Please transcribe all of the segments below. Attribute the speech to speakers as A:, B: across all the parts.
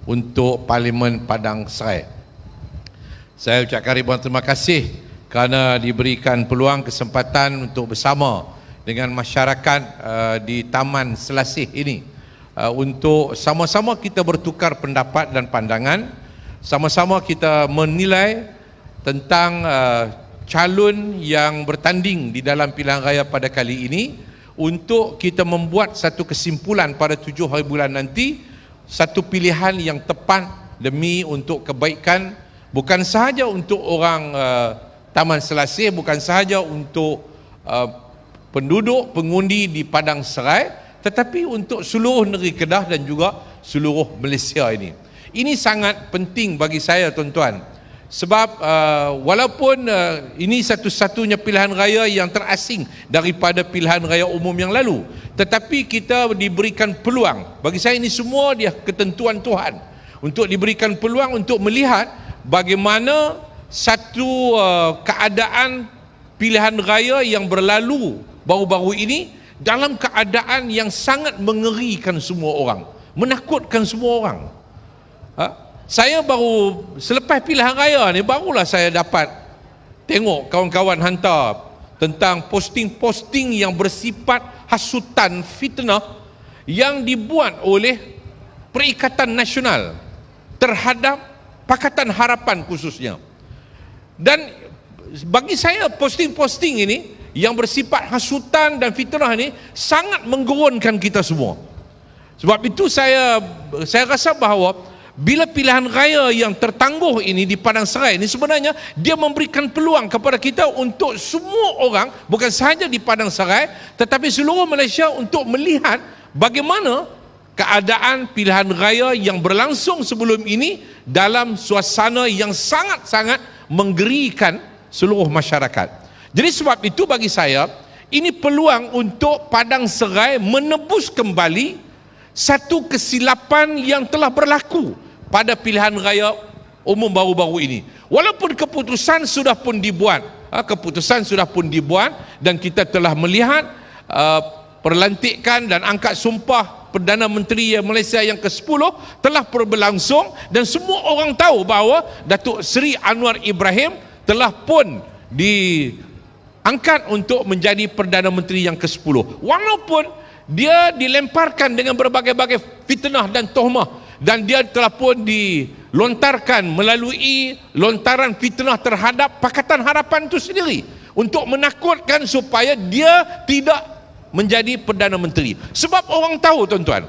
A: untuk Parlimen Padang Serai. Saya ucapkan ribuan terima kasih kerana diberikan peluang kesempatan untuk bersama dengan masyarakat di Taman Selasih ini untuk sama-sama kita bertukar pendapat dan pandangan, sama-sama kita menilai tentang calon yang bertanding di dalam pilihan raya pada kali ini, untuk kita membuat satu kesimpulan pada 7 hari bulan nanti, satu pilihan yang tepat demi untuk kebaikan, bukan sahaja untuk orang Taman Selasih, bukan sahaja untuk penduduk pengundi di Padang Serai, tetapi untuk seluruh negeri Kedah dan juga seluruh Malaysia ini. Ini sangat penting bagi saya, tuan-tuan, sebab walaupun ini satu-satunya pilihan raya yang terasing daripada pilihan raya umum yang lalu, tetapi kita diberikan peluang. Bagi saya ini semua dia ketentuan Tuhan, untuk diberikan peluang untuk melihat bagaimana satu keadaan pilihan raya yang berlalu baru-baru ini dalam keadaan yang sangat mengerikan semua orang, menakutkan semua orang. Saya baru selepas pilihan raya ni, barulah saya dapat tengok kawan-kawan hantar tentang posting-posting yang bersifat hasutan fitnah yang dibuat oleh Perikatan Nasional terhadap Pakatan Harapan khususnya. Dan bagi saya posting-posting ini yang bersifat hasutan dan fitnah ini sangat menggerunkan kita semua. Sebab itu saya rasa bahawa bila pilihan raya yang tertangguh ini di Padang Serai ini sebenarnya dia memberikan peluang kepada kita untuk semua orang, bukan sahaja di Padang Serai tetapi seluruh Malaysia, untuk melihat bagaimana keadaan pilihan raya yang berlangsung sebelum ini dalam suasana yang sangat-sangat menggerikan seluruh masyarakat. Jadi sebab itu bagi saya ini peluang untuk Padang Serai menebus kembali satu kesilapan yang telah berlaku pada pilihan raya umum baru-baru ini. Walaupun keputusan sudah pun dibuat, dan kita telah melihat perlantikan dan angkat sumpah Perdana Menteri Malaysia yang ke-10 telah berlangsung, dan semua orang tahu bahawa Datuk Seri Anwar Ibrahim telah pun diangkat untuk menjadi Perdana Menteri yang ke-10. Walaupun dia dilemparkan dengan berbagai-bagai fitnah dan tohmah, dan dia telah pun dilontarkan melalui lontaran fitnah terhadap Pakatan Harapan itu sendiri untuk menakutkan supaya dia tidak menjadi Perdana Menteri. Sebab orang tahu, tuan-tuan,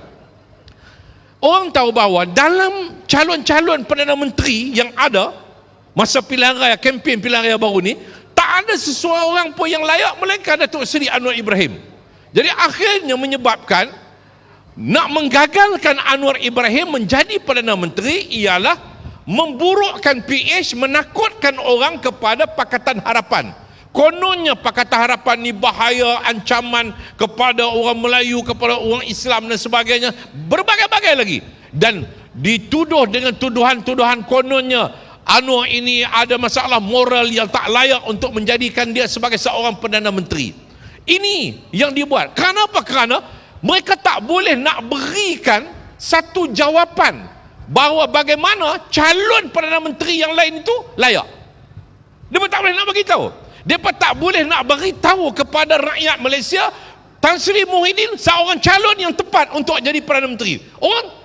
A: orang tahu bahawa dalam calon-calon Perdana Menteri yang ada masa pilihan raya, kempen pilihan raya baru ni, tak ada seseorang pun yang layak melainkan Datuk Seri Anwar Ibrahim. Jadi akhirnya menyebabkan nak menggagalkan Anwar Ibrahim menjadi Perdana Menteri ialah memburukkan PH, menakutkan orang kepada Pakatan Harapan. Kononnya Pakatan Harapan ni bahaya, ancaman kepada orang Melayu, kepada orang Islam dan sebagainya, berbagai-bagai lagi. Dan dituduh dengan tuduhan-tuduhan kononnya Anwar ini ada masalah moral yang tak layak untuk menjadikan dia sebagai seorang Perdana Menteri. Ini yang dibuat. Kerana apa? Kerana mereka tak boleh nak berikan satu jawapan bahawa bagaimana calon Perdana Menteri yang lain itu layak. Dia tak boleh nak beritahu. Dia tak boleh nak beritahu kepada rakyat Malaysia Tan Sri Muhyiddin seorang calon yang tepat untuk jadi Perdana Menteri. Orang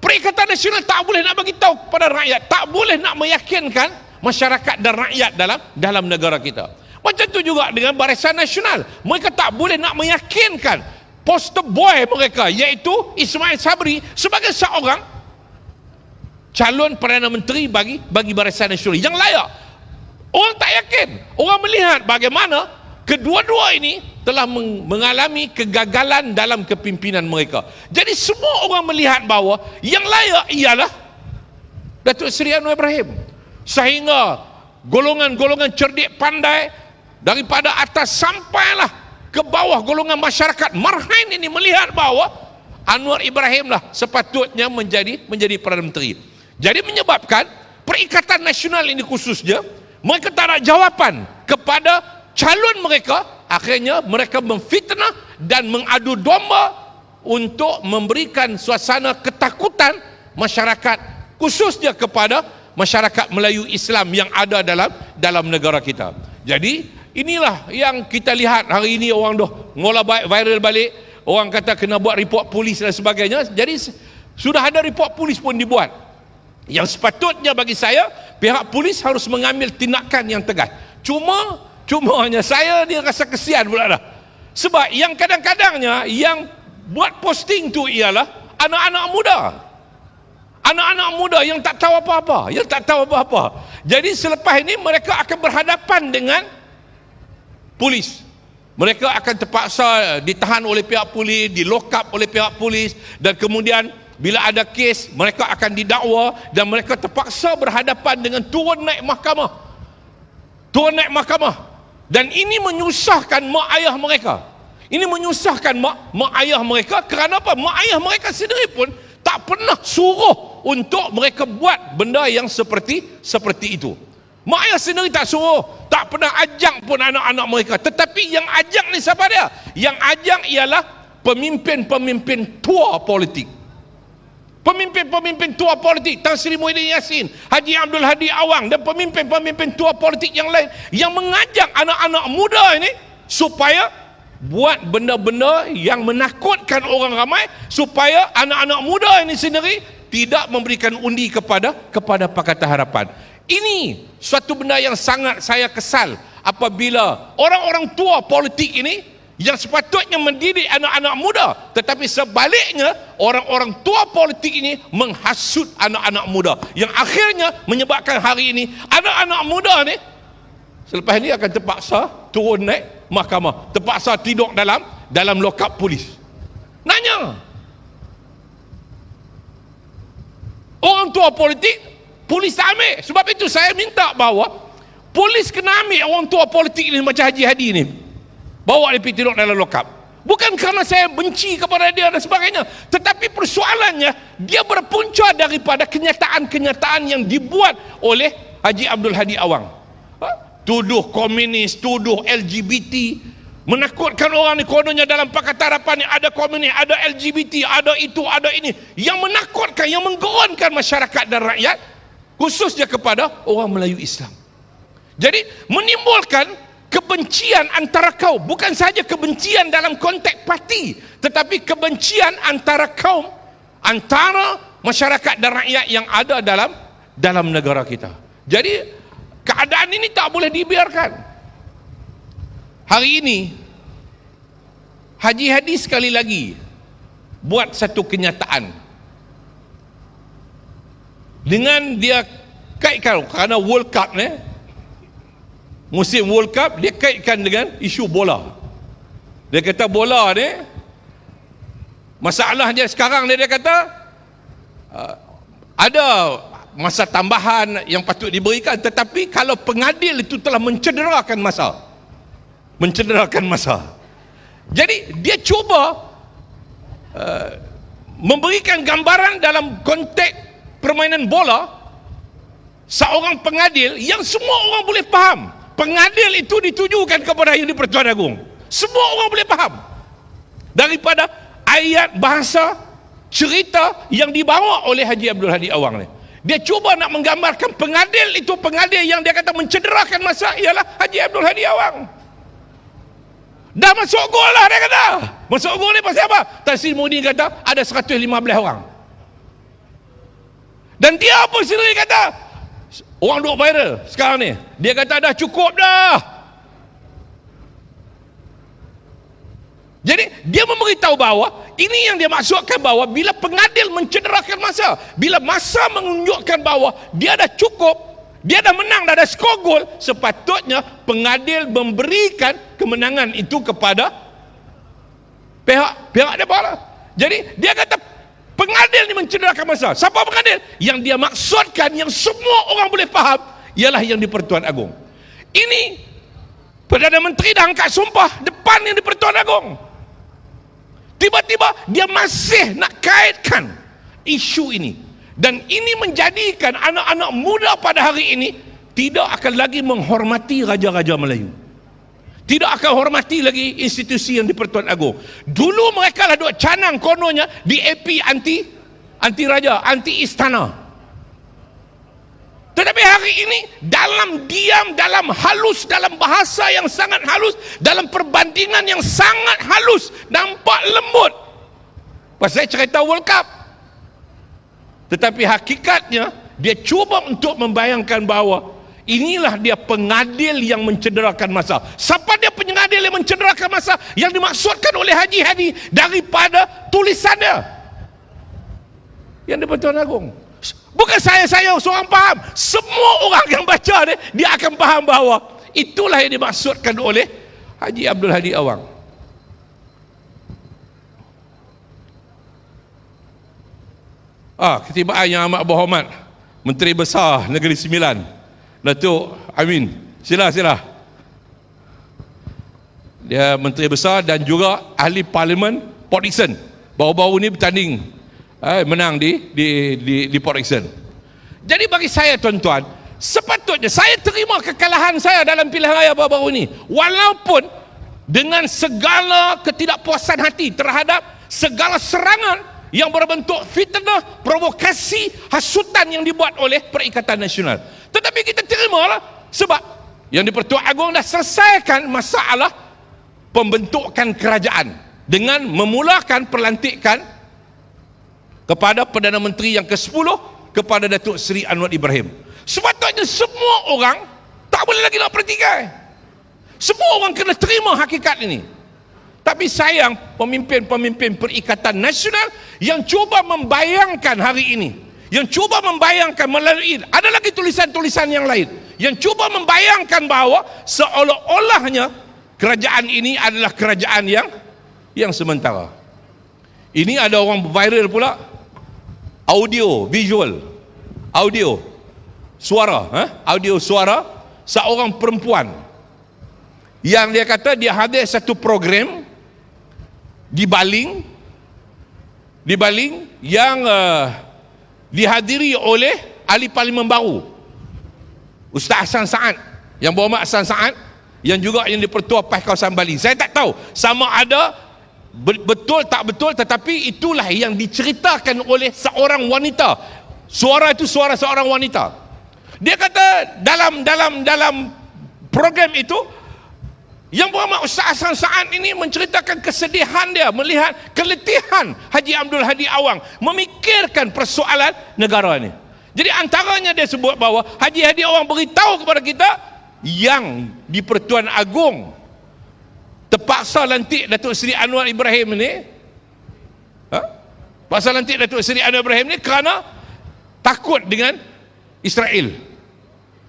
A: Perikatan Nasional tak boleh nak beritahu kepada rakyat, tak boleh nak meyakinkan masyarakat dan rakyat dalam negara kita. Macam tu juga dengan Barisan Nasional. Mereka tak boleh nak meyakinkan poster boy mereka, iaitu Ismail Sabri, sebagai seorang calon Perdana Menteri bagi Barisan Nasional yang layak. Orang tak yakin. Orang melihat bagaimana kedua-dua ini telah mengalami kegagalan dalam kepimpinan mereka. Jadi semua orang melihat bahawa yang layak ialah Datuk Seri Anwar Ibrahim. Sehingga golongan-golongan cerdik pandai daripada atas sampailah ke bawah, golongan masyarakat marhain ini melihat bahawa Anwar Ibrahim lah sepatutnya menjadi Perdana Menteri. Jadi menyebabkan Perikatan Nasional ini khususnya, mereka tak ada jawapan kepada calon mereka. Akhirnya mereka memfitnah dan mengadu domba untuk memberikan suasana ketakutan masyarakat, khususnya kepada masyarakat Melayu Islam yang ada dalam negara kita. Jadi inilah yang kita lihat hari ini, orang dah ngolah viral balik, orang kata kena buat report polis dan sebagainya. Jadi sudah ada report polis pun dibuat. Yang sepatutnya bagi saya, pihak polis harus mengambil tindakan yang tegas. Cumanya saya dia rasa kesian pula dah. Sebab yang kadang-kadangnya yang buat posting tu ialah anak-anak muda. Anak-anak muda yang tak tahu apa-apa, Jadi selepas ini mereka akan berhadapan dengan polis. Mereka akan terpaksa ditahan oleh pihak polis, di lock up oleh pihak polis, dan kemudian bila ada kes mereka akan didakwa dan mereka terpaksa berhadapan dengan turun naik mahkamah. Dan ini menyusahkan mak ayah mereka. Ini menyusahkan mak ayah mereka. Kerana apa? Mak ayah mereka sendiri pun tak pernah suruh untuk mereka buat benda yang seperti itu. Mak ayah sendiri tak suruh, tak pernah ajak pun anak-anak mereka. Tetapi yang ajak ni siapa dia? Yang ajak ialah pemimpin-pemimpin tua politik. Pemimpin-pemimpin tua politik, Tan Sri Muhyiddin Yassin, Haji Abdul Hadi Awang dan pemimpin-pemimpin tua politik yang lain yang mengajak anak-anak muda ini supaya buat benda-benda yang menakutkan orang ramai, supaya anak-anak muda ini sendiri tidak memberikan undi kepada Pakatan Harapan. Ini suatu benda yang sangat saya kesal apabila orang-orang tua politik ini yang sepatutnya mendidik anak-anak muda, tetapi sebaliknya orang-orang tua politik ini menghasut anak-anak muda, yang akhirnya menyebabkan hari ini anak-anak muda ni selepas ini akan terpaksa turun naik mahkamah, terpaksa tidur dalam lokap polis. Nanya orang tua politik, polis tak ambil. Sebab itu saya minta bahawa polis kena ambil orang tua politik ni macam Haji Hadi ni, bawa dia pergi tidur dalam lokap. Bukan kerana saya benci kepada dia dan sebagainya, tetapi persoalannya dia berpunca daripada kenyataan-kenyataan yang dibuat oleh Haji Abdul Hadi Awang. Tuduh komunis, tuduh LGBT, menakutkan orang ni. Kononnya dalam Pakatan Harapan ni ada komunis, ada LGBT, ada itu, ada ini, yang menakutkan, yang menggeronkan masyarakat dan rakyat, khususnya kepada orang Melayu Islam. Jadi menimbulkan kebencian antara kaum, bukan saja kebencian dalam konteks parti, tetapi kebencian antara kaum, antara masyarakat dan rakyat yang ada dalam negara kita. Jadi keadaan ini tak boleh dibiarkan. Hari ini Haji Hadi sekali lagi buat satu kenyataan dengan dia kaitkan kerana World Cup ni, musim World Cup, dia kaitkan dengan isu bola. Dia kata bola ni masalah dia sekarang dia kata ada masa tambahan yang patut diberikan, tetapi kalau pengadil itu telah mencederakan masa. Jadi dia cuba memberikan gambaran dalam konteks permainan bola, seorang pengadil yang semua orang boleh faham. Pengadil itu ditujukan kepada Yang di-Pertuan Agong. Semua orang boleh faham daripada ayat, bahasa, cerita yang dibawa oleh Haji Abdul Hadi Awang ni. Dia cuba nak menggambarkan pengadil itu, pengadil yang dia kata mencederakan masa ialah Haji Abdul Hadi Awang. Dah masuk gol lah dia kata. Masuk gol ni pasal apa? Tan Sri Muhyiddin kata ada 115 orang. Dan dia apa sendiri kata? Orang duk viral sekarang ni. Dia kata dah cukup dah. Jadi dia memberitahu bahawa ini yang dia maksudkan, bahawa bila pengadil mencederakan masa, bila masa menunjukkan bahawa dia dah cukup, dia dah menang, dah ada skor gol, sepatutnya pengadil memberikan kemenangan itu kepada pihak dia lah. Jadi dia kata pengadil ni mencederakan masa. Siapa pengadil? Yang dia maksudkan, yang semua orang boleh faham, ialah Yang di-Pertuan Agong. Ini Perdana Menteri dah angkat sumpah depan Yang di-Pertuan Agong. Tiba-tiba dia masih nak kaitkan isu ini, dan ini menjadikan anak-anak muda pada hari ini tidak akan lagi menghormati Raja-Raja Melayu, tidak akan hormati lagi institusi Yang di-Pertuan Agong. Dulu mereka lah duk canang kononnya di AP anti raja, anti istana. Tetapi hari ini dalam diam, dalam halus, dalam bahasa yang sangat halus, dalam perbandingan yang sangat halus, nampak lembut pasal cerita World Cup. Tetapi hakikatnya dia cuba untuk membayangkan bahawa inilah dia pengadil yang mencederakan masa. Siapa dia pengadil yang mencederakan masa? Yang dimaksudkan oleh Haji Hadi daripada tulisan dia yang di Pertuan Agong. Bukan saya seorang faham. Semua orang yang baca dia akan faham bahawa itulah yang dimaksudkan oleh Haji Abdul Hadi Awang. Ketibaan yang amat berhormat Menteri Besar Negeri Sembilan, Datuk Amin. Sila. Dia Menteri Besar dan juga Ahli Parlimen Port Dickson. Baru-baru ni bertanding menang di Port Dickson. Jadi bagi saya tuan-tuan, sepatutnya saya terima kekalahan saya dalam pilihan raya baru-baru ini, walaupun dengan segala ketidakpuasan hati terhadap segala serangan yang berbentuk fitnah, provokasi, hasutan yang dibuat oleh Perikatan Nasional. Tetapi kita terimalah sebab yang di Pertuan Agong dah selesaikan masalah pembentukan kerajaan dengan memulakan pelantikan kepada Perdana Menteri yang ke-10 kepada Datuk Seri Anwar Ibrahim. Sepatutnya semua orang tak boleh lagi nak pertikai. Semua orang kena terima hakikat ini. Tapi sayang pemimpin-pemimpin Perikatan Nasional yang cuba membayangkan hari ini, yang cuba membayangkan melalui, ada lagi tulisan-tulisan yang lain, yang cuba membayangkan bahawa seolah-olahnya kerajaan ini adalah kerajaan yang sementara. Ini ada orang viral pula, audio, visual, audio, suara, audio suara seorang perempuan yang dia kata dia hadir satu program di Baling yang dihadiri oleh ahli parlimen baru Ustaz Hassan Saad, yang berhormat Hassan Saad, yang juga yang di-Pertua PAS Kawasan Baling. Saya tak tahu sama ada betul tak betul, tetapi itulah yang diceritakan oleh seorang wanita. Suara itu suara seorang wanita. Dia kata dalam program itu, yang berhormat Ustaz Hassan Saad ini menceritakan kesedihan dia melihat keletihan Haji Abdul Hadi Awang memikirkan persoalan negara ini. Jadi antaranya dia sebut bahawa Haji Hadi Awang beritahu kepada kita yang di Pertuan Agong terpaksa lantik Datuk Seri Anwar Ibrahim ini, pasal lantik Datuk Seri Anwar Ibrahim ini kerana takut dengan Israel,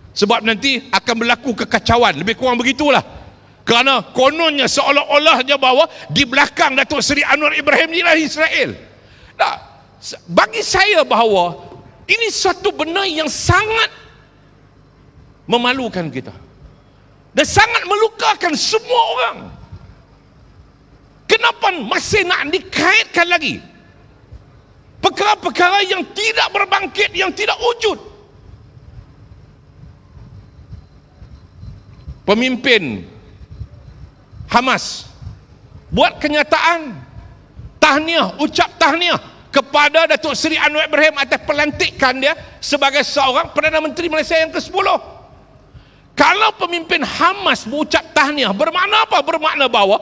A: sebab nanti akan berlaku kekacauan, lebih kurang begitulah. Kerana kononnya seolah-olahnya bahawa di belakang Datuk Seri Anwar Ibrahim inilah Israel. Nah, bagi saya bahawa ini satu benda yang sangat memalukan kita dan sangat melukakan semua orang. Kenapa masih nak dikaitkan lagi perkara-perkara yang tidak berbangkit, yang tidak wujud? Pemimpin Hamas buat kenyataan tahniah, ucap tahniah kepada Datuk Seri Anwar Ibrahim atas pelantikan dia sebagai seorang Perdana Menteri Malaysia yang ke-10. Kalau pemimpin Hamas berucap tahniah, bermakna apa? Bermakna bahawa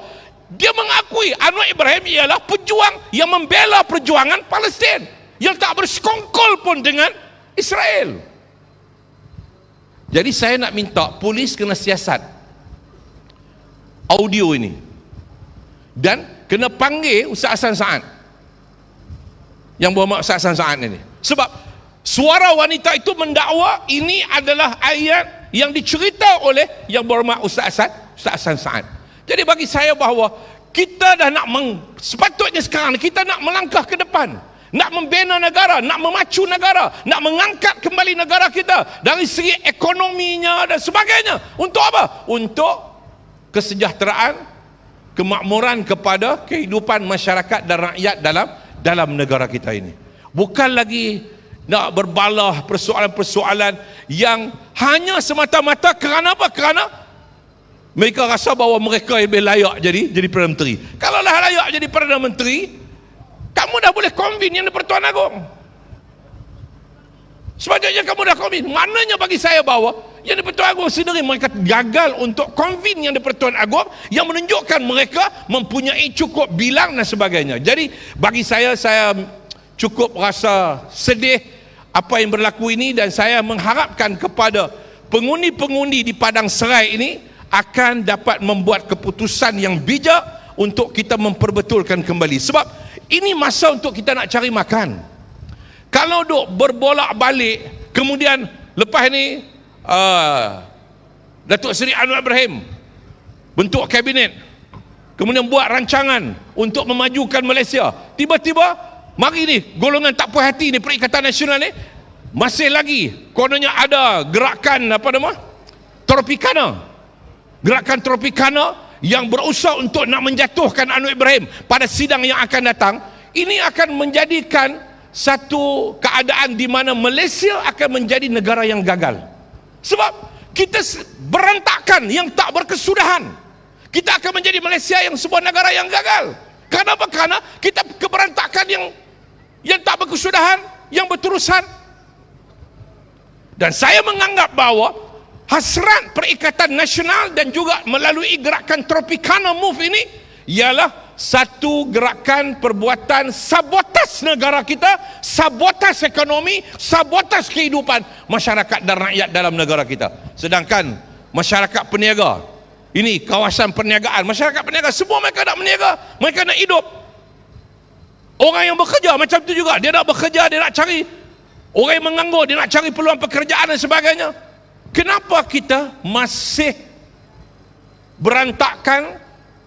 A: dia mengakui Anwar Ibrahim ialah pejuang yang membela perjuangan Palestin, yang tak bersekongkol pun dengan Israel. Jadi saya nak minta polis kena siasat audio ini dan kena panggil Ustaz Hassan Saad, yang berhormat Ustaz Hassan Saad ini, sebab suara wanita itu mendakwa ini adalah ayat yang dicerita oleh yang berhormat Ustaz Hassan Saad. Jadi bagi saya bahawa kita dah nak sepatutnya sekarang kita nak melangkah ke depan, nak membina negara, nak memacu negara, nak mengangkat kembali negara kita dari segi ekonominya dan sebagainya. Untuk apa? Untuk kesejahteraan, kemakmuran kepada kehidupan masyarakat dan rakyat dalam negara kita ini. Bukan lagi nak berbalah persoalan-persoalan yang hanya semata-mata kerana apa? Kerana mereka rasa bahawa mereka lebih layak jadi Perdana Menteri. Kalau lah layak jadi Perdana Menteri, kamu dah boleh convince yang di Pertuan Agong.
B: Sepatutnya kamu dah convince. Maknanya bagi saya bahawa Yang di-Pertuan Agong sendiri mereka gagal untuk convince Yang di-Pertuan Agong, yang menunjukkan mereka mempunyai cukup bilang dan sebagainya. Jadi bagi saya cukup rasa sedih apa yang berlaku ini, dan saya mengharapkan kepada pengundi-pengundi di Padang Serai ini akan dapat membuat keputusan yang bijak untuk kita memperbetulkan kembali. Sebab ini masa untuk kita nak cari makan. Kalau duk berbolak-balik, kemudian lepas ni Datuk Seri Anwar Ibrahim bentuk kabinet, kemudian buat rancangan untuk memajukan Malaysia, tiba-tiba mari ni golongan tak puas hati ni, Perikatan Nasional ni, masih lagi kononnya ada gerakan Tropicana, gerakan Tropicana yang berusaha untuk nak menjatuhkan Anwar Ibrahim pada sidang yang akan datang. Ini akan menjadikan satu keadaan di mana Malaysia akan menjadi negara yang gagal. Sebab kita berantakan yang tak berkesudahan. Kita akan menjadi Malaysia yang sebuah negara yang gagal. Kenapa? Karena kita keberantakan yang tak berkesudahan, yang berterusan. Dan saya menganggap bahawa hasrat Perikatan Nasional dan juga melalui gerakan Tropicana Move ini ialah satu gerakan perbuatan sabotas negara kita, sabotas ekonomi, sabotas kehidupan masyarakat dan rakyat dalam negara kita. Sedangkan masyarakat peniaga, ini kawasan perniagaan, masyarakat peniaga semua mereka nak meniaga, mereka nak hidup. Orang yang bekerja macam tu juga, dia nak bekerja, dia nak cari, orang yang menganggur, dia nak cari peluang pekerjaan dan sebagainya. Kenapa kita masih berantakan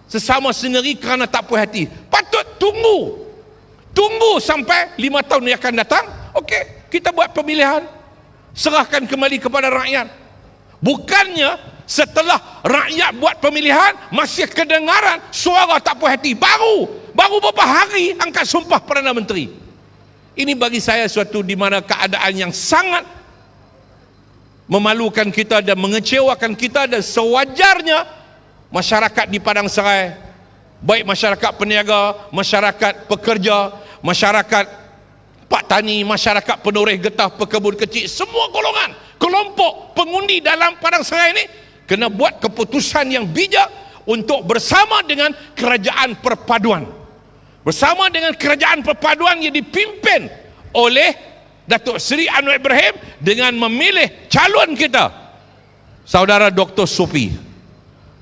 B: sesama sendiri kerana tak puas hati? Patut tunggu sampai 5 tahun yang akan datang. Okey, kita buat pemilihan, serahkan kembali kepada rakyat. Bukannya setelah rakyat buat pemilihan masih kedengaran suara tak puas hati, baru beberapa hari angkat sumpah Perdana Menteri. Ini bagi saya suatu di mana keadaan yang sangat memalukan kita dan mengecewakan kita, dan sewajarnya masyarakat di Padang Serai, baik masyarakat peniaga, masyarakat pekerja, masyarakat pak tani, masyarakat penoreh getah, pekebun kecil, semua golongan, kelompok pengundi dalam Padang Serai ini kena buat keputusan yang bijak untuk bersama dengan kerajaan perpaduan. Bersama dengan kerajaan perpaduan yang dipimpin oleh Datuk Seri Anwar Ibrahim dengan memilih calon kita, Saudara Dr. Sophie,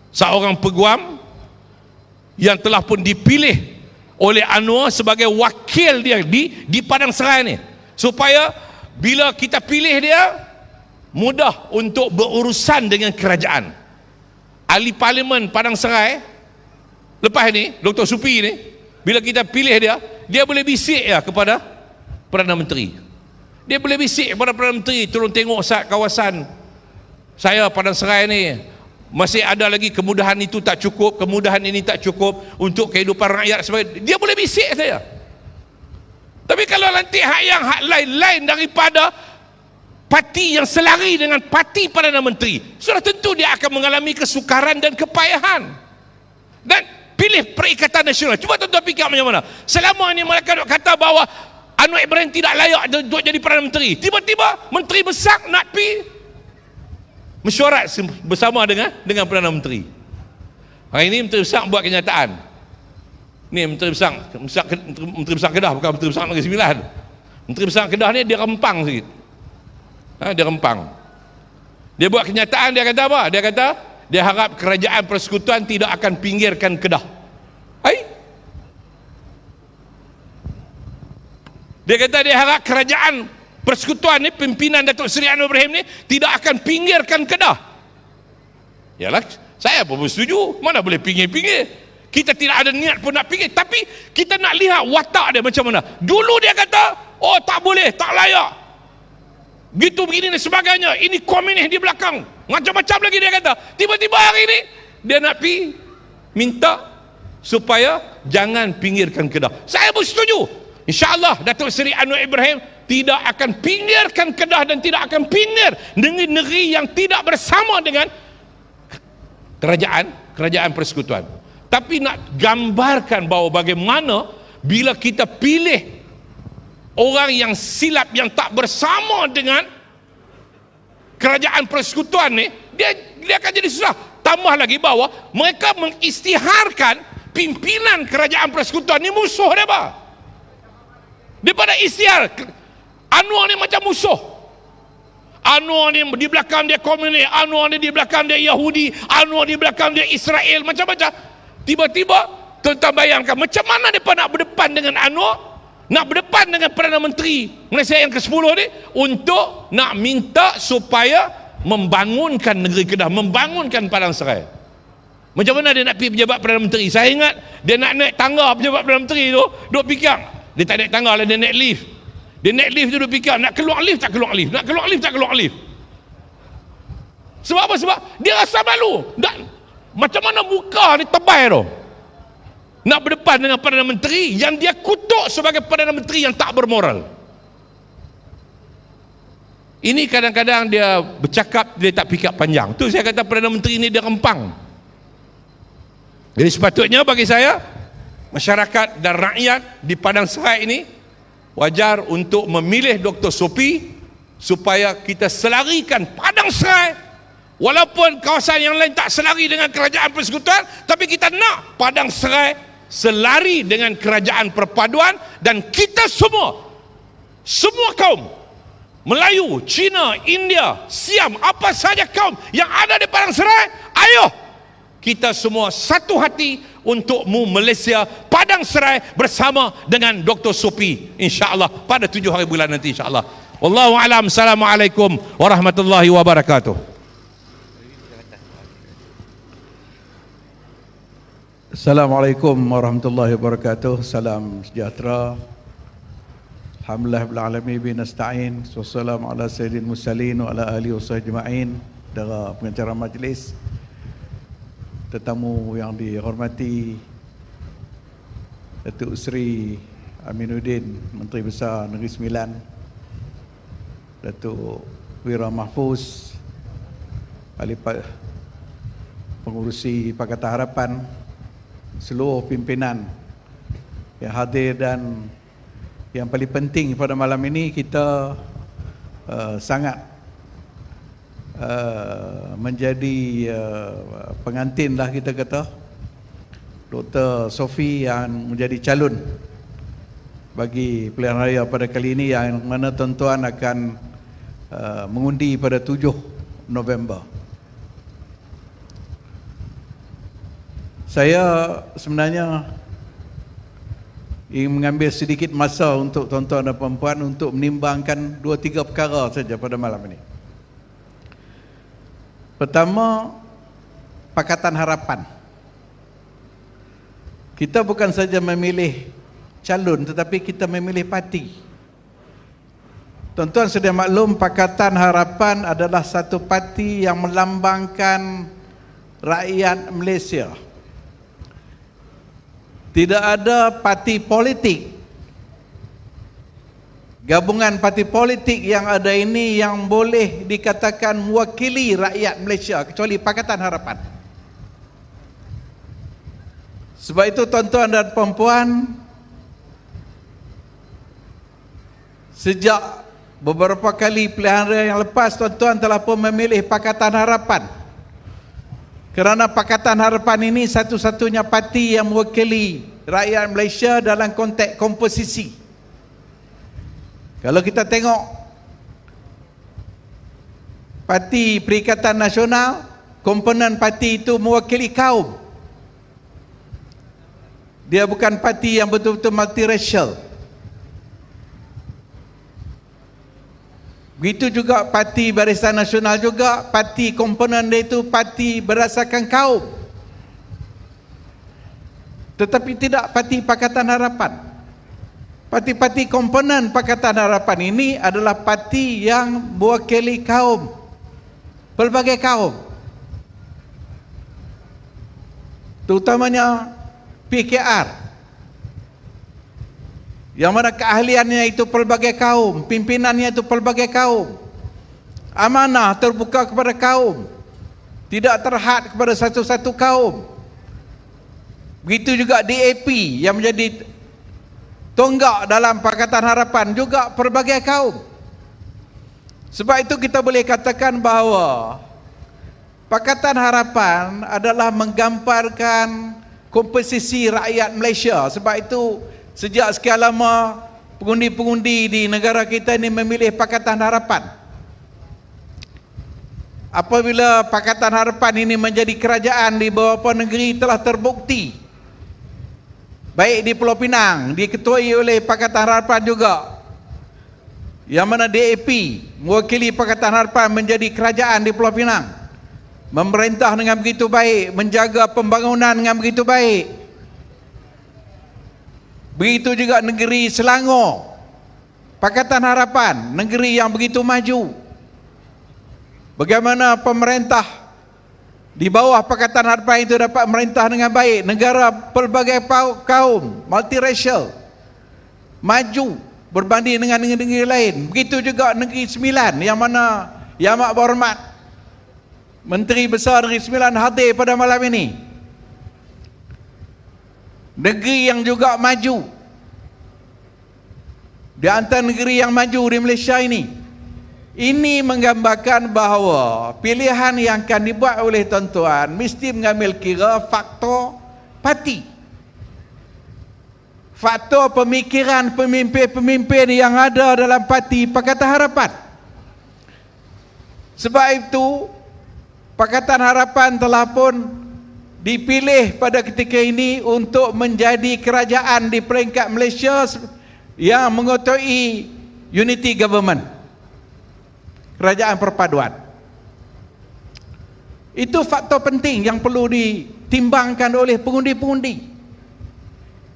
B: seorang peguam yang telah pun dipilih oleh Anwar sebagai wakil dia di Padang Serai ni, supaya bila kita pilih dia mudah untuk berurusan dengan kerajaan. Ahli Parlimen Padang Serai lepas ni, Dr. Supi ni, bila kita pilih dia boleh bisik ya kepada Perdana Menteri. Dia boleh bisik kepada Perdana Menteri, tolong tengok kawasan saya Padang Serai ni masih ada lagi kemudahan itu tak cukup, kemudahan ini tak cukup untuk kehidupan rakyat sebagainya. Dia boleh bisik saya. Tapi kalau nanti hak lain-lain daripada parti yang selari dengan parti Perdana Menteri, sudah tentu dia akan mengalami kesukaran dan kepayahan. Dan pilih Perikatan Nasional. Cuba tuan-tuan fikir macam mana. Selama ini mereka kata bahawa Anwar Ibrahim tidak layak untuk jadi Perdana Menteri. Tiba-tiba Menteri Besar nak pergi mesyuarat bersama dengan Perdana Menteri. Hari ini Menteri Besar buat kenyataan. Ni Menteri Besar Kedah, bukan Menteri Besar Negeri Sembilan. Menteri Besar Kedah ni dia rempang sikit. Dia rempang. Dia buat kenyataan, dia kata apa? Dia kata dia harap kerajaan persekutuan tidak akan pinggirkan Kedah. Dia kata dia harap kerajaan persekutuan ni, pimpinan Datuk Seri Anwar Ibrahim ni tidak akan pinggirkan Kedah. Yalah, saya pun setuju. Mana boleh pinggir-pinggir. Kita tidak ada niat pun nak pinggir, tapi kita nak lihat watak dia macam mana. Dulu dia kata, oh tak boleh, tak layak, gitu begini dan sebagainya, ini komunis di belakang, macam-macam lagi dia kata. Tiba-tiba hari ini dia nak pergi minta supaya jangan pinggirkan Kedah. Saya pun setuju. InsyaAllah Datuk Seri Anwar Ibrahim tidak akan pinggirkan Kedah dan tidak akan pinggir negeri yang tidak bersama dengan kerajaan persekutuan. Tapi nak gambarkan bahawa bagaimana bila kita pilih orang yang silap, yang tak bersama dengan kerajaan persekutuan ni, dia akan jadi susah. Tambah lagi bahawa mereka mengisytiharkan pimpinan kerajaan persekutuan ni musuh dia apa? Daripada isytihar Anwar ni macam musuh. Anwar ni di belakang dia komunis, Anwar ni di belakang dia Yahudi, Anwar di belakang dia Israel, macam-macam. Tiba-tiba tuan-tuan bayangkan macam mana mereka nak berdepan dengan Anwar, nak berdepan dengan Perdana Menteri Malaysia yang ke-10 ni, untuk nak minta supaya membangunkan negeri Kedah, membangunkan Padang Serai. Macam mana dia nak pergi pejabat Perdana Menteri? Saya ingat dia nak naik tangga pejabat Perdana Menteri tu, duk fikir. Dia tak naik tangga lah, dia naik lift. Dia naik lift tu duk fikir, nak keluar lift tak keluar lift, nak keluar lift tak keluar lift. Sebab apa? Sebab dia rasa malu. Macam mana muka ni tebal tu, nak berdepan dengan Perdana Menteri yang dia kutuk sebagai Perdana Menteri yang tak bermoral. Ini kadang-kadang dia bercakap, dia tak fikir panjang. Tu saya kata Perdana Menteri ni dia rempang. Jadi sepatutnya bagi saya, masyarakat dan rakyat di Padang Serai ini wajar untuk memilih Dr. Sophie supaya kita selarikan Padang Serai. Walaupun kawasan yang lain tak selari dengan kerajaan persekutuan, tapi kita nak Padang Serai selari dengan kerajaan perpaduan. Dan kita semua kaum, Melayu, Cina, India, Siam, apa saja kaum yang ada di Padang Serai, ayo kita semua satu hati untuk Malaysia Padang Serai bersama dengan Dr. Sophie, insya-Allah pada 7 hari bulan nanti, insya-Allah. Wallahu a'lam. Assalamualaikum warahmatullahi wabarakatuh.
C: Assalamualaikum warahmatullahi wabarakatuh. Salam sejahtera. Alhamdulillah bil alamin bi nasta'in. Wassalamu ala sayyidil mursalin wa ala alihi wasahbihi ajma'in. Para pengacara majlis, tetamu yang dihormati, Datuk Seri Aminuddin, Menteri Besar Negeri Sembilan, Datuk Wira Mahfuz, ahli pengurusi Pakatan Harapan, seluruh pimpinan yang hadir, dan yang paling penting pada malam ini kita sangat menjadi pengantin lah kita kata, Dr. Sophie yang menjadi calon bagi pilihan raya pada kali ini, yang mana tuan-tuan akan mengundi pada 7 November. Saya sebenarnya ingin mengambil sedikit masa untuk tuan-tuan dan puan-puan untuk menimbangkan 2-3 perkara saja pada malam ini. Pertama, Pakatan Harapan. Kita bukan saja memilih calon, tetapi kita memilih parti. Tuan-tuan sudah maklum, Pakatan Harapan adalah satu parti yang melambangkan rakyat Malaysia. Tidak ada parti politik, gabungan parti politik yang ada ini yang boleh dikatakan mewakili rakyat Malaysia kecuali Pakatan Harapan. Sebab itu tuan-tuan dan puan-puan, sejak beberapa kali pilihan raya yang lepas, tuan-tuan telah pun memilih Pakatan Harapan. Kerana Pakatan Harapan ini satu-satunya parti yang mewakili rakyat Malaysia dalam konteks komposisi. Kalau kita tengok Parti Perikatan Nasional, komponen parti itu mewakili kaum. Dia bukan parti yang betul-betul multiracial. Begitu juga Parti Barisan Nasional juga, parti komponen dia itu parti berdasarkan kaum. Tetapi tidak parti Pakatan Harapan. Parti-parti komponen Pakatan Harapan ini adalah parti yang mewakili kaum, pelbagai kaum, terutamanya PKR, yang mana keahliannya itu pelbagai kaum, pimpinannya itu pelbagai kaum, amanah terbuka kepada kaum, tidak terhad kepada satu-satu kaum. Begitu juga DAP yang menjadi tonggak dalam Pakatan Harapan juga pelbagai kaum. Sebab itu kita boleh katakan bahawa Pakatan Harapan adalah menggambarkan komposisi rakyat Malaysia. Sebab itu sejak sekian lama pengundi-pengundi di negara kita ini memilih Pakatan Harapan. Apabila Pakatan Harapan ini menjadi kerajaan di beberapa negeri telah terbukti, baik di Pulau Pinang diketuai oleh Pakatan Harapan juga, yang mana DAP mewakili Pakatan Harapan menjadi kerajaan di Pulau Pinang, memerintah dengan begitu baik, menjaga pembangunan dengan begitu baik. Begitu juga negeri Selangor, Pakatan Harapan, negeri yang begitu maju. Bagaimana pemerintah di bawah Pakatan Harapan itu dapat merintah dengan baik negara pelbagai kaum, multiracial, maju berbanding dengan negeri lain. Begitu juga negeri Sembilan, yang mana Yang Amat Berhormat Menteri Besar Negeri Sembilan hadir pada malam ini. Negeri yang juga maju di antara negeri yang maju di Malaysia ini. Ini menggambarkan bahawa pilihan yang akan dibuat oleh tuan-tuan mesti mengambil kira faktor parti, faktor pemikiran pemimpin-pemimpin yang ada dalam parti Pakatan Harapan. Sebab itu Pakatan Harapan telah pun dipilih pada ketika ini untuk menjadi kerajaan di peringkat Malaysia yang mengetuai unity government, kerajaan perpaduan. Itu faktor penting yang perlu ditimbangkan oleh pengundi-pengundi.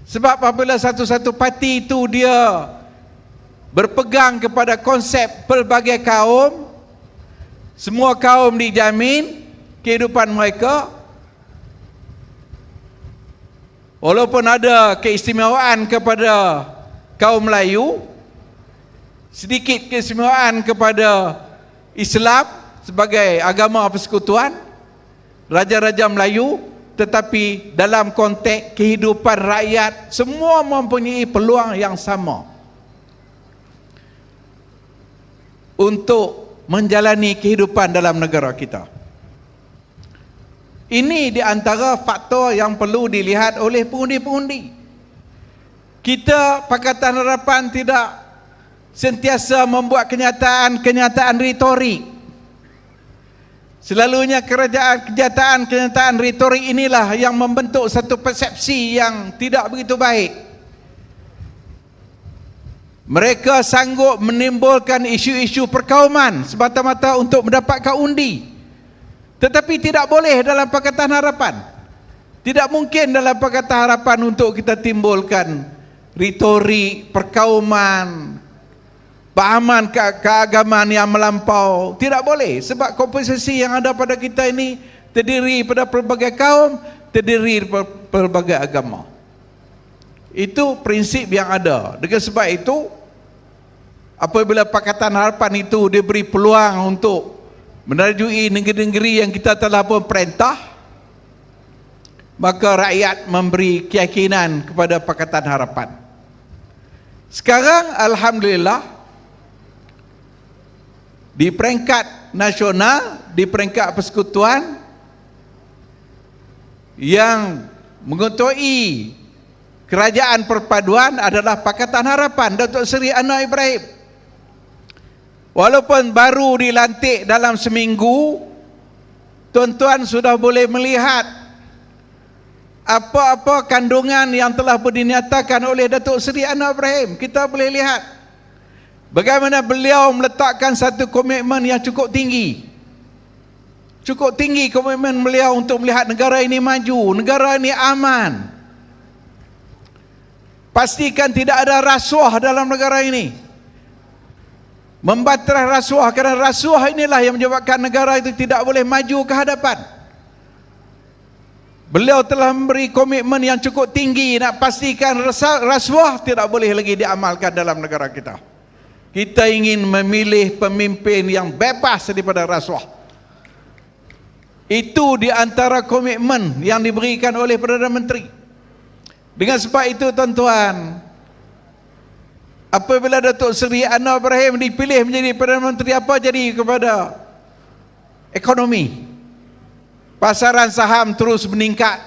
C: Sebab apabila satu-satu parti itu dia berpegang kepada konsep pelbagai kaum, semua kaum dijamin kehidupan mereka, walaupun ada keistimewaan kepada kaum Melayu, sedikit keistimewaan kepada Islam sebagai agama persekutuan, raja-raja Melayu, tetapi dalam konteks kehidupan rakyat semua mempunyai peluang yang sama untuk menjalani kehidupan dalam negara kita. Ini di antara faktor yang perlu dilihat oleh pengundi-pengundi. Kita Pakatan Harapan tidak sentiasa membuat kenyataan retorik. Selalunya kenyataan retorik inilah yang membentuk satu persepsi yang tidak begitu baik. Mereka sanggup menimbulkan isu-isu perkauman semata-mata untuk mendapatkan undi. Tetapi tidak boleh dalam Pakatan Harapan. Tidak mungkin dalam Pakatan Harapan untuk kita timbulkan retorik, perkauman, pahaman keagamaan yang melampau. Tidak boleh, sebab komposisi yang ada pada kita ini terdiri pada pelbagai kaum, terdiri pada pelbagai agama. Itu prinsip yang ada. Dengan sebab itu, apabila Pakatan Harapan itu diberi peluang untuk menerjui negeri-negeri yang kita telah pun perintah, maka rakyat memberi keyakinan kepada Pakatan Harapan. Sekarang alhamdulillah di peringkat nasional, di peringkat persekutuan, yang mengetuai kerajaan perpaduan adalah Pakatan Harapan Datuk Seri Anwar Ibrahim. Walaupun baru dilantik dalam seminggu, tuan-tuan sudah boleh melihat apa-apa kandungan yang telah dinyatakan oleh Datuk Seri Anwar Ibrahim. Kita boleh lihat bagaimana beliau meletakkan satu komitmen yang cukup tinggi. Cukup tinggi komitmen beliau untuk melihat negara ini maju, negara ini aman. Pastikan tidak ada rasuah dalam negara ini. Membatalkan rasuah, kerana rasuah inilah yang menyebabkan negara itu tidak boleh maju ke hadapan. Beliau telah memberi komitmen yang cukup tinggi nak pastikan rasuah tidak boleh lagi diamalkan dalam negara kita. Kita ingin memilih pemimpin yang bebas daripada rasuah. Itu di antara komitmen yang diberikan oleh Perdana Menteri. Dengan sebab itu tuan-tuan, Apabila Datuk Seri Anwar Ibrahim dipilih menjadi Perdana Menteri, apa jadi kepada ekonomi? Pasaran saham terus meningkat,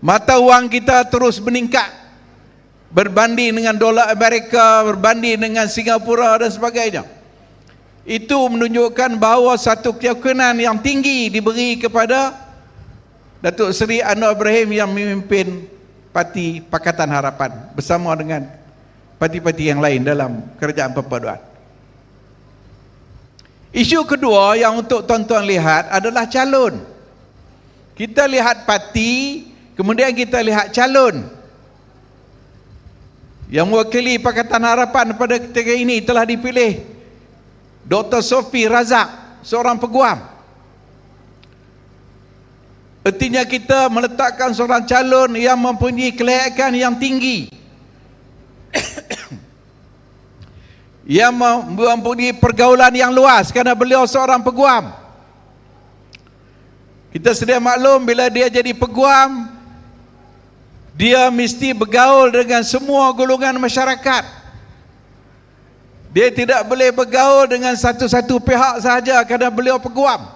C: mata wang kita terus meningkat berbanding dengan dolar Amerika, berbanding dengan Singapura dan sebagainya. Itu menunjukkan bahawa satu keyakinan yang tinggi diberi kepada Datuk Seri Anwar Ibrahim yang memimpin Parti Pakatan Harapan bersama dengan parti-parti yang lain dalam kerajaan perpaduan. Isu kedua yang untuk tuan-tuan lihat adalah calon. Kita lihat parti, kemudian kita lihat calon. Yang mewakili Pakatan Harapan pada ketika ini telah dipilih Dr. Sofi Razak, seorang peguam. Artinya kita meletakkan seorang calon yang mempunyai kelayakan yang tinggi, yang mempunyai pergaulan yang luas kerana beliau seorang peguam. Kita sedia maklum bila dia jadi peguam, dia mesti bergaul dengan semua golongan masyarakat. Dia tidak boleh bergaul dengan satu-satu pihak sahaja kerana beliau peguam.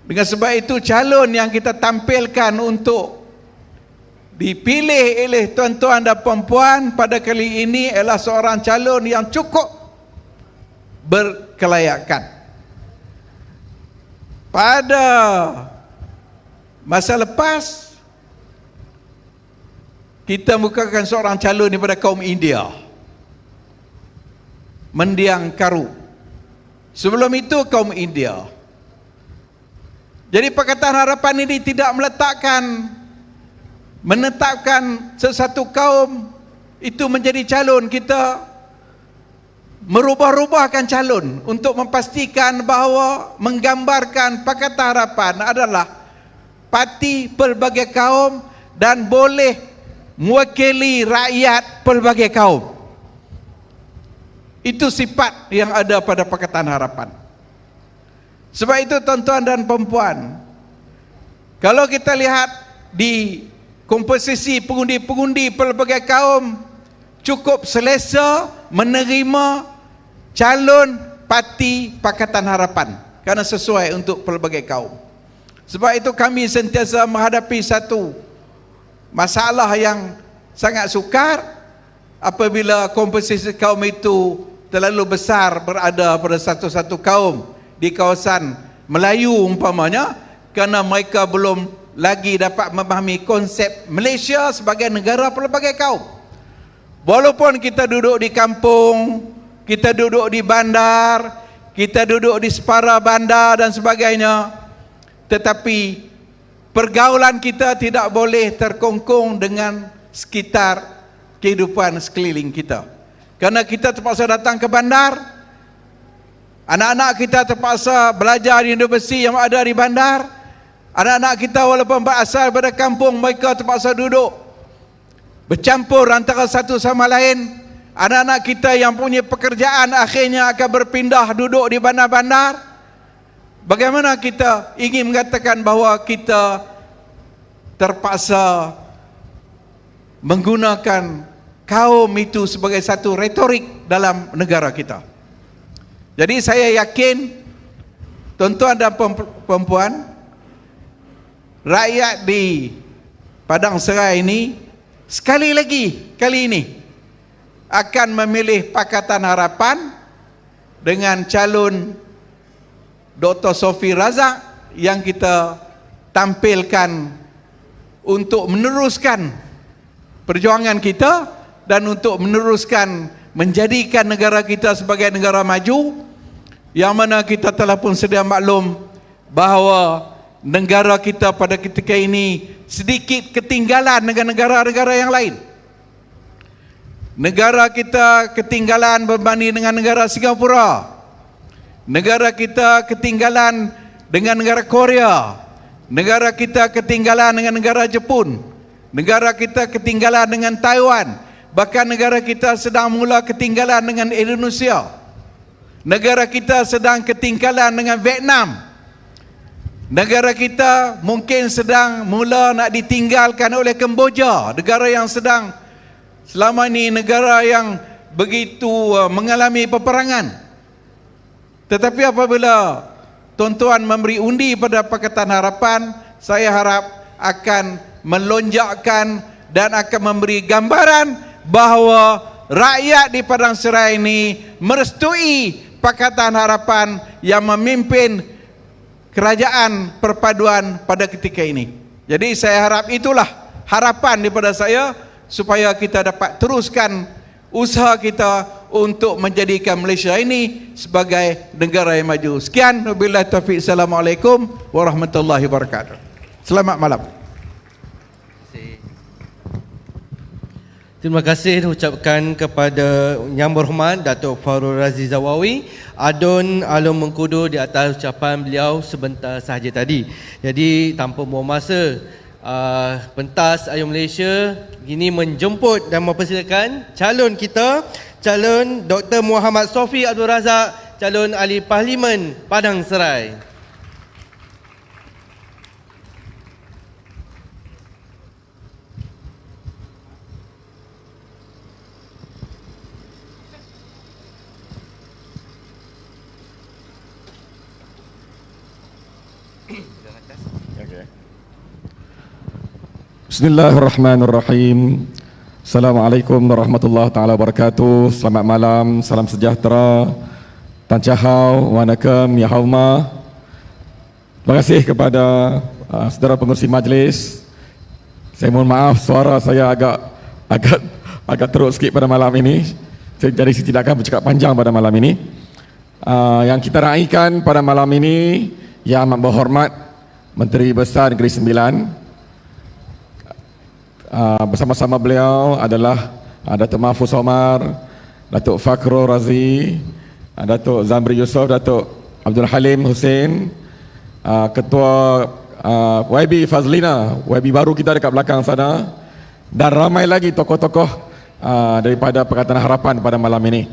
C: Dengan sebab itu calon yang kita tampilkan untuk dipilih oleh tuan-tuan dan puan-puan pada kali ini adalah seorang calon yang cukup berkelayakan. Pada masa lepas, kita mukakan seorang calon daripada kaum India, mendiang Karu. Sebelum itu kaum India. Jadi Pakatan Harapan ini tidak menetapkan sesuatu kaum itu menjadi calon. Kita merubah-rubahkan calon untuk memastikan bahawa menggambarkan Pakatan Harapan adalah parti pelbagai kaum dan boleh mewakili rakyat pelbagai kaum. Itu sifat yang ada pada Pakatan Harapan. Sebab itu tuan-tuan dan perempuan, kalau kita lihat di komposisi pengundi-pengundi pelbagai kaum, cukup selesa menerima calon parti Pakatan Harapan kerana sesuai untuk pelbagai kaum. Sebab itu kami sentiasa menghadapi satu masalah yang sangat sukar apabila komposisi kaum itu terlalu besar berada pada satu-satu kaum di kawasan Melayu umpamanya, kerana mereka belum lagi dapat memahami konsep Malaysia sebagai negara pelbagai kaum. Walaupun kita duduk di kampung, kita duduk di bandar, kita duduk di separa bandar dan sebagainya, tetapi pergaulan kita tidak boleh terkongkong dengan sekitar kehidupan sekeliling kita. Kerana kita terpaksa datang ke bandar, anak-anak kita terpaksa belajar di universiti yang ada di bandar, anak-anak kita walaupun berasal daripada kampung, mereka terpaksa duduk bercampur antara satu sama lain. Anak-anak kita yang punya pekerjaan akhirnya akan berpindah duduk di bandar-bandar. Bagaimana kita ingin mengatakan bahawa kita terpaksa menggunakan kaum itu sebagai satu retorik dalam negara kita? Jadi saya yakin tuan-tuan dan perempuan, rakyat di Padang Serai ini sekali lagi kali ini akan memilih Pakatan Harapan dengan calon Dr. Sofi Razak yang kita tampilkan untuk meneruskan perjuangan kita dan untuk meneruskan menjadikan negara kita sebagai negara maju, yang mana kita telah pun sedia maklum bahawa negara kita pada ketika ini sedikit ketinggalan dengan negara-negara yang lain. Negara kita ketinggalan berbanding dengan negara Singapura. Negara kita ketinggalan dengan negara Korea. Negara kita ketinggalan dengan negara Jepun. Negara kita ketinggalan dengan Taiwan. Bahkan negara kita sedang mula ketinggalan dengan Indonesia. Negara kita sedang ketinggalan dengan Vietnam. Negara kita mungkin sedang mula nak ditinggalkan oleh Kemboja, negara yang sedang selama ini negara yang begitu mengalami peperangan. Tetapi apabila tuan-tuan memberi undi pada Pakatan Harapan, saya harap akan melonjakkan dan akan memberi gambaran bahawa rakyat di Padang Serai ini merestui Pakatan Harapan yang memimpin kerajaan perpaduan pada ketika ini. Jadi saya harap itulah harapan daripada saya supaya kita dapat teruskan usaha kita untuk menjadikan Malaysia ini sebagai negara yang maju. Sekian, wabillahi taufiq. Assalamualaikum warahmatullahi wabarakatuh. Selamat malam.
D: Terima kasih diucapkan kepada Yang Berhormat Datuk Fahrul Razi Zawawi, Adun Alum Mengkudu di atas ucapan beliau sebentar sahaja tadi. Jadi tanpa buang masa, pentas Ayam Malaysia ini menjemput dan mempersilakan calon kita, calon Dr. Muhammad Sofi Abdul Razak, calon Ahli Parlimen Padang Serai.
E: Bismillahirrahmanirrahim. Assalamualaikum warahmatullahi taala wabarakatuh. Selamat malam, salam sejahtera. Tan Chahau, Wanakam, Ya Hauma. Terima kasih kepada saudara pengerusi majlis. Saya mohon maaf suara saya agak teruk sikit pada malam ini. Jadi saya tidak akan bercakap panjang pada malam ini. Yang kita raikan pada malam ini Yang Amat Berhormat Menteri Besar Negeri Sembilan. Bersama-sama beliau adalah Datuk Mahfuz Omar, Datuk Fakhrul Razi, Datuk Zamri Yusof, Datuk Abdul Halim Hussein, Ketua YB Fazlina, YB baru kita dekat belakang sana, dan ramai lagi tokoh-tokoh daripada Pakatan Harapan pada malam ini.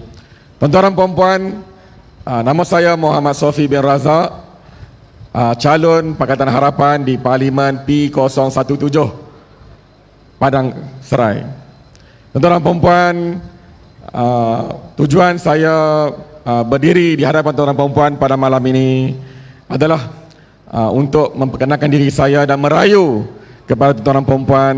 E: Tuan-tuan dan puan-puan, nama saya Muhammad Sofi bin Razak, calon Pakatan Harapan di Parlimen P017 Padang Serai. Tuan-tuan dan puan-puan, tujuan saya berdiri di hadapan tuan-tuan dan puan-puan pada malam ini adalah untuk memperkenalkan diri saya dan merayu kepada tuan-tuan dan puan-puan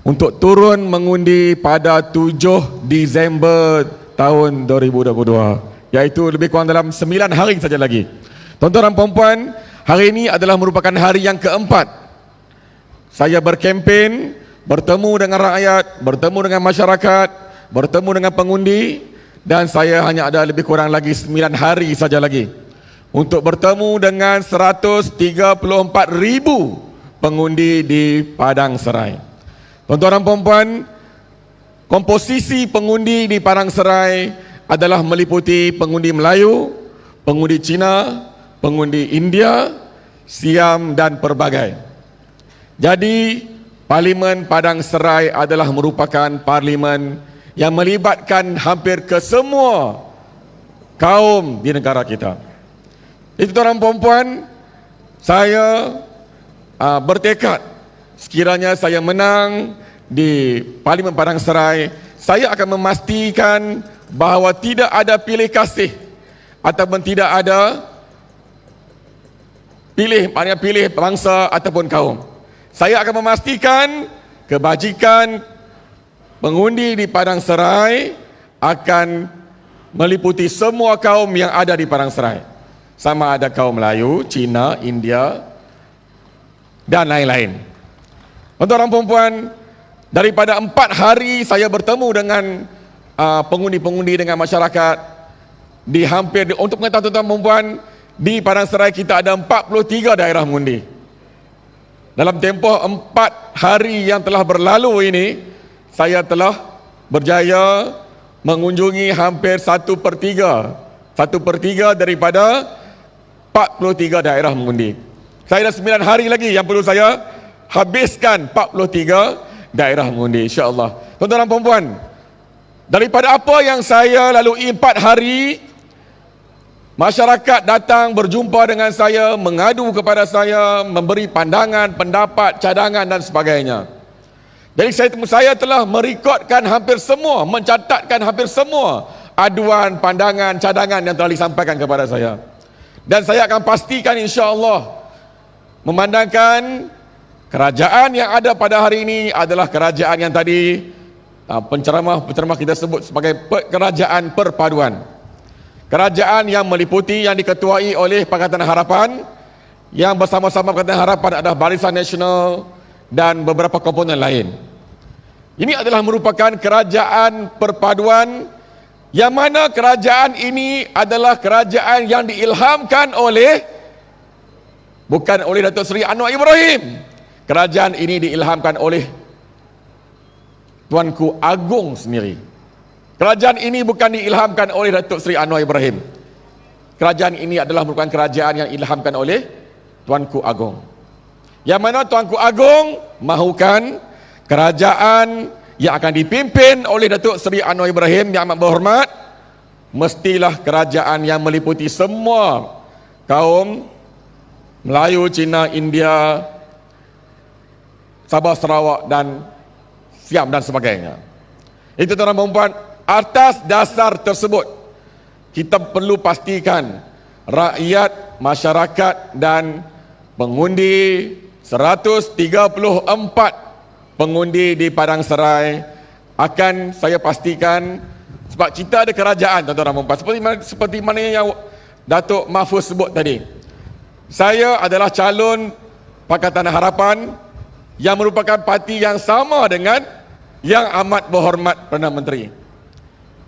E: untuk turun mengundi pada 7 Disember tahun 2022, iaitu lebih kurang dalam 9 hari saja lagi. Tuan-tuan dan puan-puan, hari ini adalah merupakan hari yang keempat saya berkempen, bertemu dengan rakyat, bertemu dengan masyarakat, bertemu dengan pengundi, dan saya hanya ada lebih kurang lagi 9 hari saja lagi untuk bertemu dengan 134,000 pengundi di Padang Serai. Tuan-tuan dan puan-puan, komposisi pengundi di Padang Serai adalah meliputi pengundi Melayu, pengundi Cina, pengundi India, Siam dan pelbagai. Jadi Parlimen Padang Serai adalah merupakan parlimen yang melibatkan hampir ke semua kaum di negara kita. Itu tuan-tuan dan puan-puan, saya bertekad sekiranya saya menang di Parlimen Padang Serai, saya akan memastikan bahawa tidak ada pilih kasih ataupun tidak ada pilih bangsa ataupun kaum. Saya akan memastikan kebajikan pengundi di Padang Serai akan meliputi semua kaum yang ada di Padang Serai. Sama ada kaum Melayu, Cina, India dan lain-lain. Tuan-tuan dan puan-puan, daripada 4 hari saya bertemu dengan pengundi-pengundi, dengan masyarakat di untuk mengetahui tuan-tuan dan puan-puan, di Padang Serai kita ada 43 daerah mengundi. Dalam tempoh 4 hari yang telah berlalu ini, saya telah berjaya mengunjungi hampir 1/3 daripada 43 daerah mengundi. Saya ada 9 hari lagi yang perlu saya habiskan 43 daerah mengundi, insya-Allah. Tuan-tuan dan puan-puan, daripada apa yang saya lalui 4 hari, Masyarakat datang berjumpa dengan saya, mengadu kepada saya, memberi pandangan, pendapat, cadangan dan sebagainya. Jadi saya telah merekodkan hampir semua, mencatatkan hampir semua aduan, pandangan, cadangan yang telah disampaikan kepada saya. Dan saya akan pastikan insya-Allah, memandangkan kerajaan yang ada pada hari ini adalah kerajaan yang tadi penceramah kita sebut sebagai kerajaan perpaduan. Kerajaan yang meliputi, yang diketuai oleh Pakatan Harapan, yang bersama-sama Pakatan Harapan adalah Barisan Nasional dan beberapa komponen lain. Ini adalah merupakan kerajaan perpaduan, yang mana kerajaan ini adalah kerajaan yang diilhamkan oleh, bukan oleh Datuk Seri Anwar Ibrahim. Kerajaan ini diilhamkan oleh Tuanku Agong sendiri. Kerajaan ini bukan diilhamkan oleh Datuk Seri Anwar Ibrahim. Kerajaan ini adalah merupakan kerajaan yang diilhamkan oleh Tuanku Agong. Yang mana Tuanku Agong mahukan kerajaan yang akan dipimpin oleh Datuk Seri Anwar Ibrahim yang amat berhormat, mestilah kerajaan yang meliputi semua kaum Melayu, Cina, India, Sabah, Sarawak dan Siam dan sebagainya. Itu tuan-tuan dan puan, atas dasar tersebut kita perlu pastikan rakyat, masyarakat dan pengundi 134 pengundi di Padang Serai akan saya pastikan, sebab kita ada kerajaan tuan-tuan dan puan, seperti mana yang Datuk Mahfuz sebut tadi. Saya adalah calon Pakatan Harapan yang merupakan parti yang sama dengan yang amat berhormat Perdana Menteri.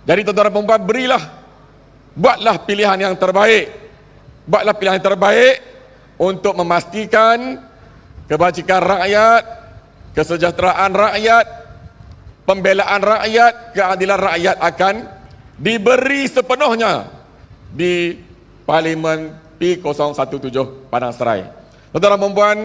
E: Jadi tuan-tuan dan puan, buatlah pilihan yang terbaik. Buatlah pilihan yang terbaik untuk memastikan kebajikan rakyat, kesejahteraan rakyat, pembelaan rakyat, keadilan rakyat akan diberi sepenuhnya di Parlimen P017 Padang Serai. Tuan-tuan dan puan,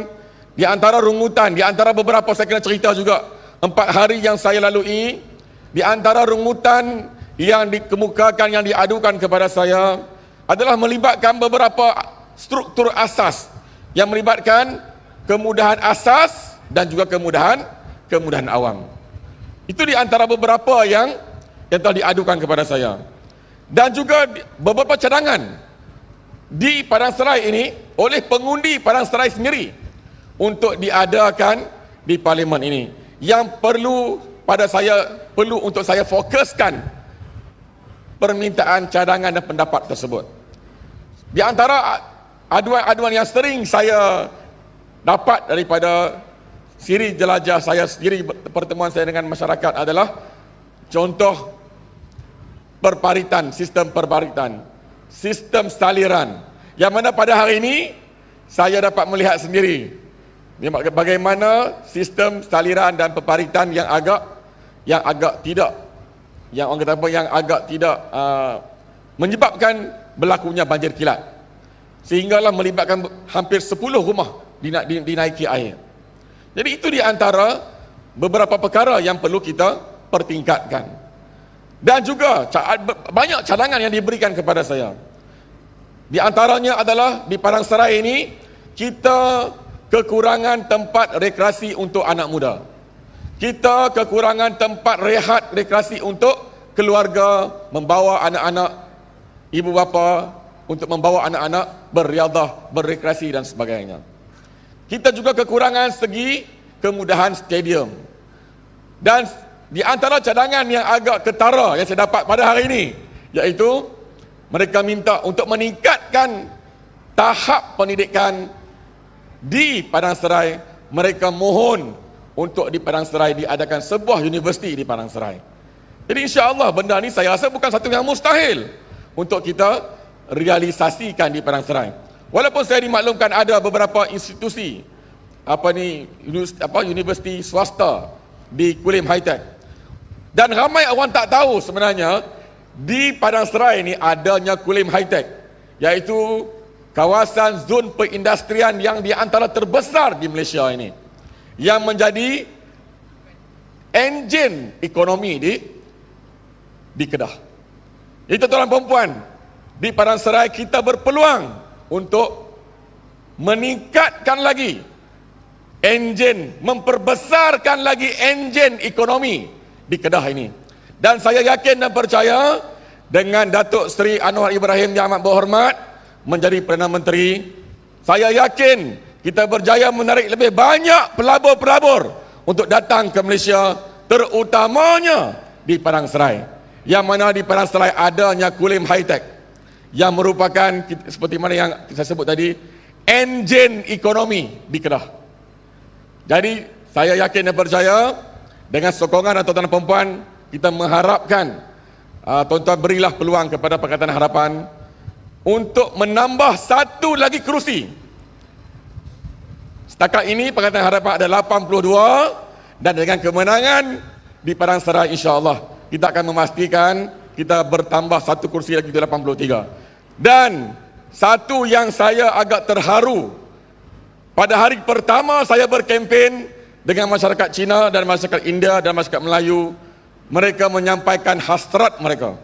E: di antara rungutan, di antara beberapa saya kena cerita juga, 4 hari yang saya lalui, di antara rungutan yang dikemukakan, yang diadukan kepada saya adalah melibatkan beberapa struktur asas, yang melibatkan kemudahan asas dan juga kemudahan awam. Itu di antara beberapa yang telah diadukan kepada saya. Dan juga beberapa cadangan di Padang Serai ini oleh pengundi Padang Serai sendiri untuk diadakan di parlimen ini, yang perlu untuk saya fokuskan permintaan cadangan dan pendapat tersebut. Di antara aduan-aduan yang sering saya dapat daripada siri jelajah saya sendiri, pertemuan saya dengan masyarakat adalah contoh perparitan, sistem saliran, yang mana pada hari ini saya dapat melihat sendiri bagaimana sistem saliran dan perparitan yang agak tidak menyebabkan berlakunya banjir kilat, sehinggalah melibatkan hampir 10 rumah dinaiki air. Jadi itu di antara beberapa perkara yang perlu kita pertingkatkan. Dan juga banyak cadangan yang diberikan kepada saya. Di antaranya adalah di Padang Serai ini kita kekurangan tempat rekreasi untuk anak muda. Kita kekurangan tempat rehat rekreasi untuk keluarga, membawa anak-anak, ibu bapa untuk membawa anak-anak berriadah, berrekreasi dan sebagainya. Kita juga kekurangan segi kemudahan stadium. Dan di antara cadangan yang agak ketara yang saya dapat pada hari ini, iaitu mereka minta untuk meningkatkan tahap pendidikan di Padang Serai. Mereka mohon untuk di Padang Serai diadakan sebuah universiti di Padang Serai. Jadi insya-Allah benda ni saya rasa bukan satu yang mustahil untuk kita realisasikan di Padang Serai. Walaupun saya dimaklumkan ada beberapa institusi universiti swasta di Kulim High Tech. Dan ramai orang tak tahu sebenarnya di Padang Serai ini adanya Kulim High Tech, iaitu kawasan zon perindustrian yang di antara terbesar di Malaysia ini, yang menjadi enjin ekonomi di Kedah. Itu tuan-tuan dan puan, di Padang Serai kita berpeluang untuk meningkatkan lagi enjin, memperbesarkan lagi enjin ekonomi di Kedah ini. Dan saya yakin dan percaya dengan Datuk Seri Anwar Ibrahim yang amat berhormat menjadi Perdana Menteri, saya yakin kita berjaya menarik lebih banyak pelabur-pelabur untuk datang ke Malaysia, terutamanya di Padang Serai. Yang mana di Padang Serai adanya Kulim High Tech yang merupakan seperti mana yang saya sebut tadi, enjin ekonomi di Kedah. Jadi saya yakin dan percaya dengan sokongan tuan-tuan dan perempuan, kita mengharapkan tuan-tuan berilah peluang kepada Pakatan Harapan untuk menambah satu lagi kerusi. Setakat ini Pakatan Harapan ada 82 dan dengan kemenangan di Padang Serai, insya-Allah kita akan memastikan kita bertambah satu kursi lagi, 83. Dan satu yang saya agak terharu, pada hari pertama saya berkempen dengan masyarakat Cina dan masyarakat India dan masyarakat Melayu, mereka menyampaikan hasrat mereka.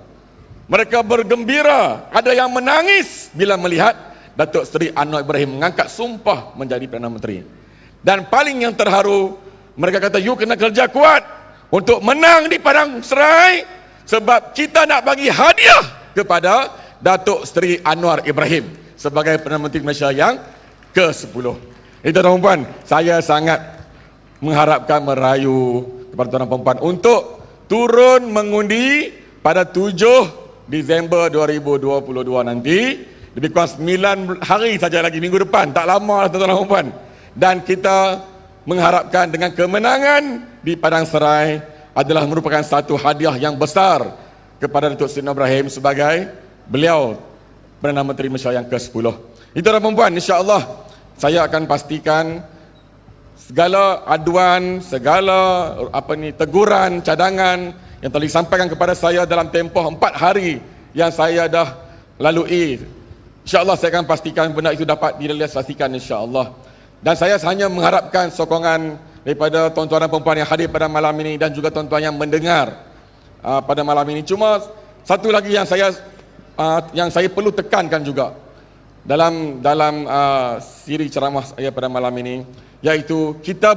E: Mereka bergembira, ada yang menangis bila melihat Datuk Seri Anwar Ibrahim mengangkat sumpah menjadi Perdana Menteri. Dan paling yang terharu, mereka kata, you kena kerja kuat untuk menang di Padang Serai, sebab kita nak bagi hadiah kepada Datuk Seri Anwar Ibrahim sebagai Perdana Menteri Malaysia yang ke-10. Itu tuan-tuan, saya sangat mengharapkan, merayu kepada tuan-tuan perempuan untuk turun mengundi pada 7 Disember 2022 nanti. Lebih kurang 9 hari saja lagi, minggu depan, tak lama lah tuan-tuan dan perempuan. Dan kita mengharapkan dengan kemenangan di Padang Serai adalah merupakan satu hadiah yang besar kepada Datuk Seri Anwar Ibrahim sebagai beliau Perdana Menteri Malaysia yang ke-10. Itu tuan-tuan dan perempuan, insya-Allah saya akan pastikan segala aduan, segala teguran, cadangan yang telah disampaikan kepada saya dalam tempoh 4 hari yang saya dah lalui, insya-Allah saya akan pastikan benda itu dapat direalisasikan, insya-Allah. Dan saya hanya mengharapkan sokongan daripada tuan-tuan dan perempuan yang hadir pada malam ini dan juga tuan-tuan yang mendengar pada malam ini. Cuma satu lagi yang saya perlu tekankan juga dalam siri ceramah saya pada malam ini, iaitu kita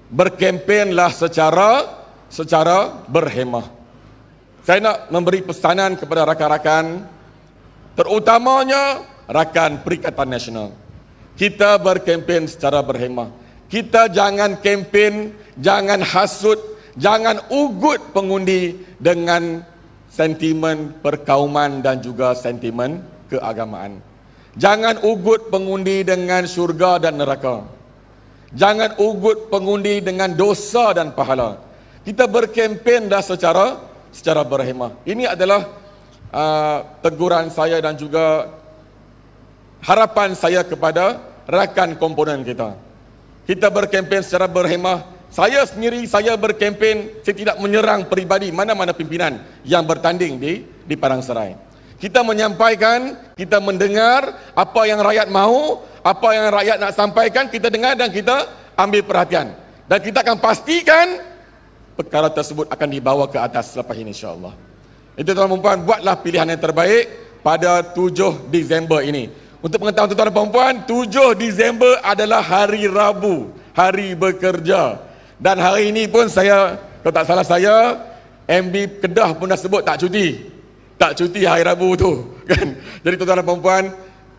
E: berkempenlah secara berhemah. Saya nak memberi pesanan kepada rakan-rakan, terutamanya rakan Perikatan Nasional. Kita berkempen secara berhemah. Kita jangan kempen, jangan hasut, jangan ugut pengundi dengan sentimen perkauman dan juga sentimen keagamaan. Jangan ugut pengundi dengan syurga dan neraka. Jangan ugut pengundi dengan dosa dan pahala. Kita berkempen dah secara berhemah. Ini adalah teguran saya dan juga harapan saya kepada rakan komponen kita. Kita berkempen secara berhemah. Saya sendiri, saya berkempen, saya tidak menyerang peribadi mana-mana pimpinan yang bertanding di Padang Serai. Kita menyampaikan, kita mendengar apa yang rakyat mahu, apa yang rakyat nak sampaikan, kita dengar dan kita ambil perhatian. Dan kita akan pastikan perkara tersebut akan dibawa ke atas selepas ini, insya-Allah. Itu tuan-tuan dan puan, buatlah pilihan yang terbaik pada 7 Disember ini. Untuk pengetahuan tuan-tuan dan puan, 7 Disember adalah hari Rabu, hari bekerja. Dan hari ini pun saya, kalau tak salah saya, MB Kedah pun dah sebut tak cuti. Tak cuti hari Rabu tu, kan. Jadi tuan-tuan dan puan,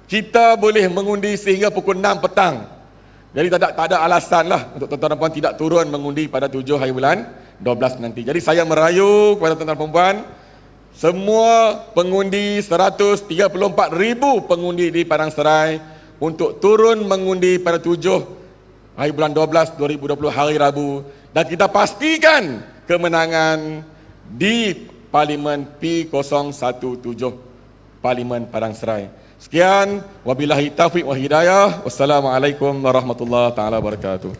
E: kita boleh mengundi sehingga pukul 6 petang. Jadi tak ada alasan lah untuk tuan-tuan dan puan tidak turun mengundi pada 7 hari bulan 12 nanti. Jadi saya merayu kepada tuan-tuan dan puan, semua pengundi 134,000 pengundi di Padang Serai untuk turun mengundi pada 7 hari bulan 12 2020 hari Rabu, dan kita pastikan kemenangan di Parlimen P017 Parlimen Padang Serai. Sekian, wabillahi taufiq wa hidayah. Wassalamualaikum warahmatullahi taala wabarakatuh.